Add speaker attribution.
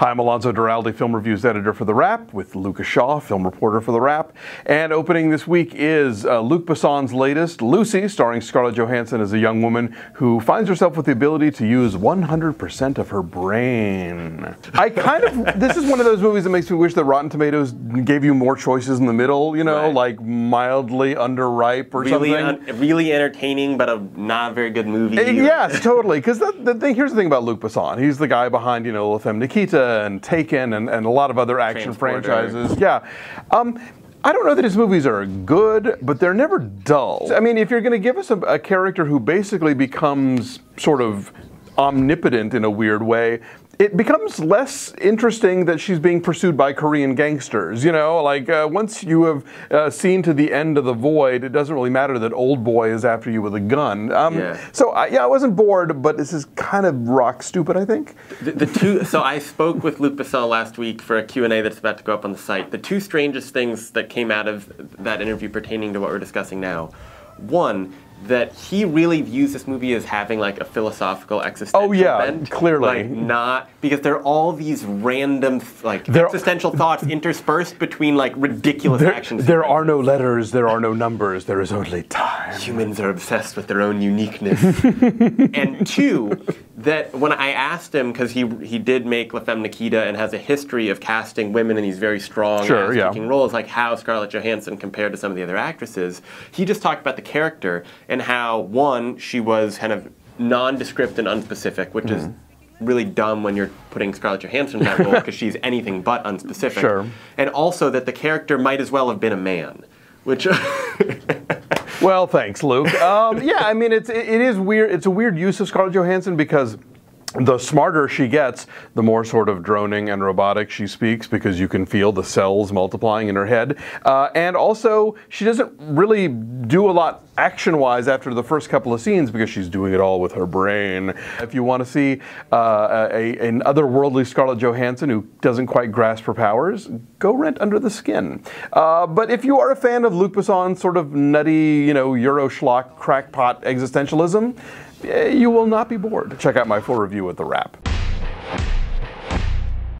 Speaker 1: Hi, I'm Alonso, Duralde, film reviews editor for TheWrap, with Lucas Shaw, film reporter for TheWrap. And opening this week is Luc Besson's latest, Lucy, starring Scarlett Johansson as a young woman who finds herself with the ability to use 100% of her brain. This is one of those movies that makes me wish that Rotten Tomatoes gave you more choices in the middle, you know, like mildly underripe or something.
Speaker 2: Really entertaining, but a not very good movie.
Speaker 1: Yes, totally. Because here's the thing about Luc Besson. He's the guy behind, you know, La Femme Nikita and Taken and a lot of other action franchises. Yeah. I don't know that his movies are good, but they're never dull. I mean, if you're going to give us a character who basically becomes sort of omnipotent in a weird way, it becomes less interesting that she's being pursued by Korean gangsters, you know? Like, once you have seen to the end of the void, it doesn't really matter that old boy is after you with a gun. So, I wasn't bored, but this is kind of rock stupid, I think.
Speaker 2: So I spoke with Luc Besson last week for a Q&A that's about to go up on the site. The two strangest things that came out of that interview pertaining to what we're discussing now. One, that he really views this movie as having like a philosophical existential bent.
Speaker 1: Clearly.
Speaker 2: Like not, because there are all these random existential thoughts interspersed between like ridiculous actions.
Speaker 1: There are no letters, there are no numbers, there is only time.
Speaker 2: Humans are obsessed with their own uniqueness. And two, that when I asked him, because he did make La Femme Nikita and has a history of casting women in these very strong ass-kicking roles, like how Scarlett Johansson compared to some of the other actresses, he just talked about the character and how, one, she was kind of nondescript and unspecific, which is really dumb when you're putting Scarlett Johansson in that role because she's anything but unspecific. And also that the character might as well have been a man, which...
Speaker 1: Well, thanks, Luke. Yeah, I mean, it is weird. It's a weird use of Scarlett Johansson because the smarter she gets, the more sort of droning and robotic she speaks, because you can feel the cells multiplying in her head. And also, she doesn't really do a lot action-wise after the first couple of scenes because she's doing it all with her brain. If you want to see an otherworldly Scarlett Johansson who doesn't quite grasp her powers, go rent Under the Skin. But if you are a fan of Luc Besson's sort of nutty, you know, Euro schlock crackpot existentialism, you will not be bored. Check out my full review at TheWrap.